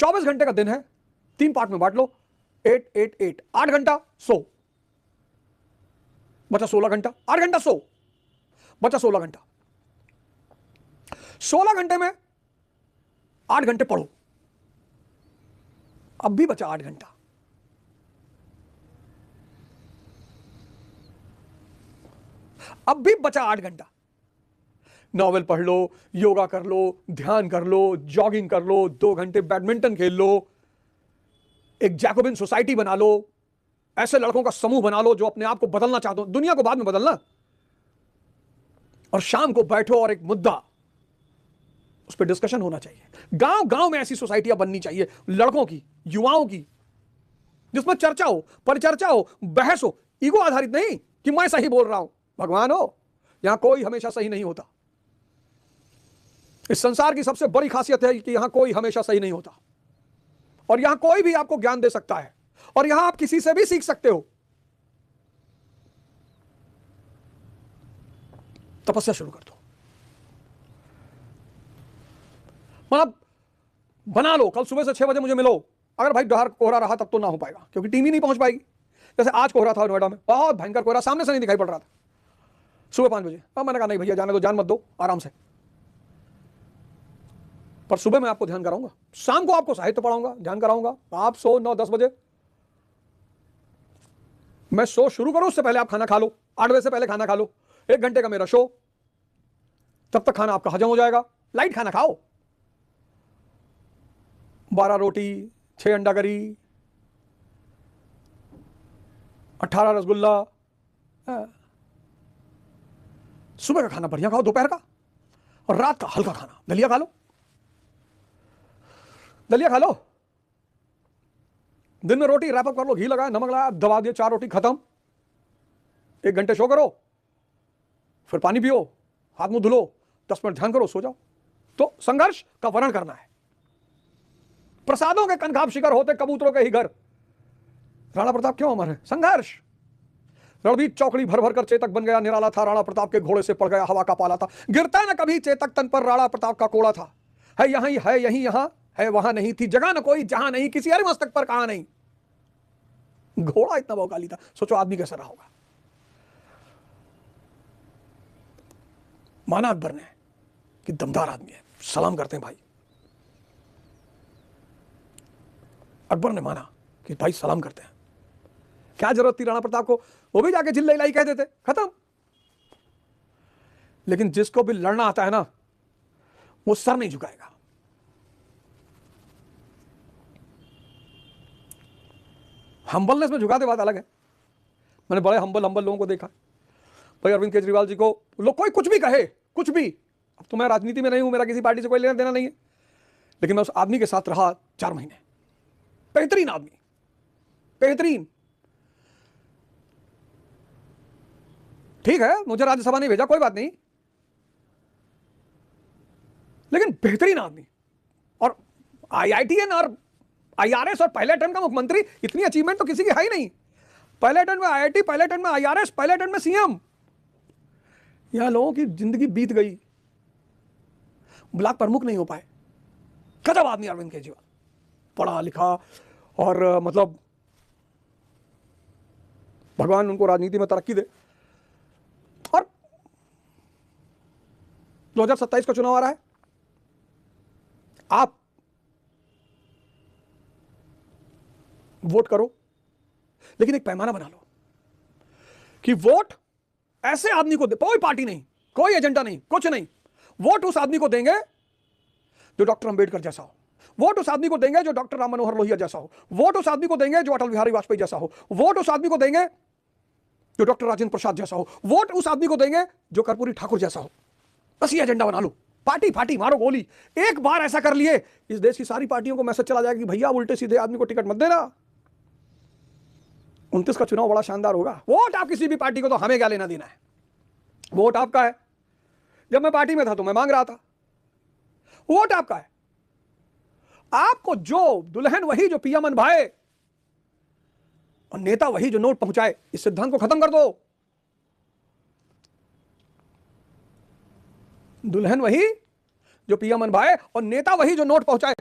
24 घंटे का दिन है, 3 पार्ट में बांट लो, 8 8 8, 8 घंटा सो, बचा 16 घंटा, 8 घंटा सो, बचा 16 घंटा। 16 घंटे में 8 घंटे पढ़ो, अब भी बचा 8 घंटा। अब भी बचा 8 घंटा। नॉवेल पढ़ लो, योगा कर लो, ध्यान कर लो, जॉगिंग कर लो, 2 घंटे बैडमिंटन खेल लो, एक जैकोबिन सोसाइटी बना लो, ऐसे लड़कों का समूह बना लो जो अपने आप को बदलना चाहते हो, दुनिया को बाद में बदलना। और शाम को बैठो और एक मुद्दा, उस पर डिस्कशन होना चाहिए। गांव गांव में ऐसी सोसाइटियां बननी चाहिए लड़कों की, युवाओं की, जिसमें चर्चा हो, परिचर्चा हो, बहस हो, ईगो आधारित नहीं कि मैं सही बोल रहा हूं। भगवान हो, यहां कोई हमेशा सही नहीं होता। इस संसार की सबसे बड़ी खासियत है कि यहां कोई हमेशा सही नहीं होता, और यहां कोई भी आपको ज्ञान दे सकता है, और यहां आप किसी से भी सीख सकते हो। तपस्या शुरू कर दो, मतलब बना लो, कल सुबह से 6 बजे मुझे मिलो। अगर भाई डर कोहरा रहा तब तो ना हो पाएगा, क्योंकि टीम ही नहीं पहुंच पाएगी। जैसे आज कोहरा था नोएडा में, बहुत भयंकर कोहरा, सामने से नहीं दिखाई पड़ रहा था सुबह 5 बजे। अब मैंने कहा नहीं भैया, जाने दो, जान मत दो, आराम से। पर सुबह मैं आपको ध्यान कराऊंगा, शाम को आपको साहित्य पढ़ाऊंगा, ध्यान कराऊंगा। आप सो 9-10 बजे, मैं शो शुरू करूं उससे पहले आप खाना खा लो, 8 बजे से पहले खाना खा लो। 1 घंटे का मेरा शो, तब तक खाना आपका हजम हो जाएगा। लाइट खाना खाओ, 12 रोटी, 6 अंडा करी, 18 रसगुल्ला। सुबह का खाना बढ़िया खाओ, दोपहर का, और रात का हल्का खाना, दलिया खा लो, दलिया खा लो। दिन में रोटी रैप अप कर लो, घी लगाया, नमक लगाया, दबा दिया, 4 रोटी खत्म। 1 घंटे शो करो, फिर पानी पियो, हाथ मुंह धुलो, 10 मिनट ध्यान करो, सो जाओ। तो संघर्ष का वर्णन करना है। प्रसादों के कनखाब शिखर होते कबूतरों के ही घर। राणा प्रताप क्यों अमर है? संघर्ष। रणबीर चौकड़ी भर भर कर चेतक बन गया, निराला था, राणा प्रताप के घोड़े से पड़ गया, हवा का पाला था। गिरता न कभी चेतक तन पर, राणा प्रताप का कोड़ा था। है यहीं, है यहीं, यहां है, वहां नहीं थी जगह न कोई, जहां नहीं किसी अरे मस्तक पर कहां नहीं। घोड़ा इतना भौकाली था, सोचो आदमी कैसा रहा होगा। माना अकबर ने कि दमदार आदमी है, सलाम करते हैं भाई। अकबर ने माना कि भाई सलाम करते हैं। क्या जरूरत थी राणा प्रताप को? वो भी जाके जिल्ला इलाई कह देते, खत्म। लेकिन जिसको भी लड़ना आता है ना, वो सर नहीं झुकाएगा। हम्बलनेस में झुकाते बात अलग है। मैंने बड़े हम्बल लोगों को देखा। भाई अरविंद केजरीवाल जी को लोग कोई कुछ भी कहे, कुछ भी। अब तो मैं राजनीति में नहीं हूं, मेरा किसी पार्टी से कोई लेना देना नहीं है, लेकिन मैं उस आदमी के साथ रहा 4 महीने। बेहतरीन आदमी, बेहतरीन। ठीक है, मुझे राज्यसभा नहीं भेजा, कोई बात नहीं, लेकिन बेहतरीन आदमी। और IITN और IRS और पहले अटेम्प्ट का मुख्यमंत्री, इतनी अचीवमेंट तो किसी की है ही नहीं। पहले अटेम्प्ट में IIT, पहले अटेम्प्ट में IRS, पहले अटेम्प्ट में CM। यहां लोगों की जिंदगी बीत गई, ब्लॉक प्रमुख नहीं हो पाए। गजब आदमी अरविंद केजरीवाल, पढ़ा लिखा, और मतलब भगवान उनको राजनीति में तरक्की दे। और 2027 का चुनाव आ रहा है, आप वोट करो, लेकिन एक पैमाना बना लो कि वोट ऐसे आदमी को दे, कोई पार्टी नहीं, कोई एजेंडा नहीं, कुछ नहीं। वोट उस आदमी को देंगे जो डॉक्टर अंबेडकर जैसा हो, वोट उस आदमी को देंगे जो डॉक्टर राम मनोहर लोहिया जैसा हो, वोट उस आदमी को देंगे जो अटल बिहारी वाजपेयी जैसा हो, वोट उस आदमी को देंगे जो डॉक्टर राजेंद्र प्रसाद जैसा हो, वोट उस आदमी को देंगे जो कर्पूरी ठाकुर जैसा हो। बस ये एजेंडा बना लो। पार्टी फाटी मारो गोली। एक बार ऐसा कर लिए, इस देश की सारी पार्टियों को मैसेज चला जाएगा कि भैया उल्टे सीधे आदमी को टिकट मत देना। 29 का चुनाव बड़ा शानदार होगा। वोट आप किसी भी पार्टी को, तो हमें क्या लेना देना है, वोट आपका है। जब मैं पार्टी में था तो मैं मांग रहा था, वोट आपका है। आपको जो दुल्हन वही जो पिया मन भाए, और नेता वही जो नोट पहुंचाए, इस सिद्धांत को खत्म कर दो। दुल्हन वही जो पिया मन भाए, और नेता वही जो नोट पहुंचाए।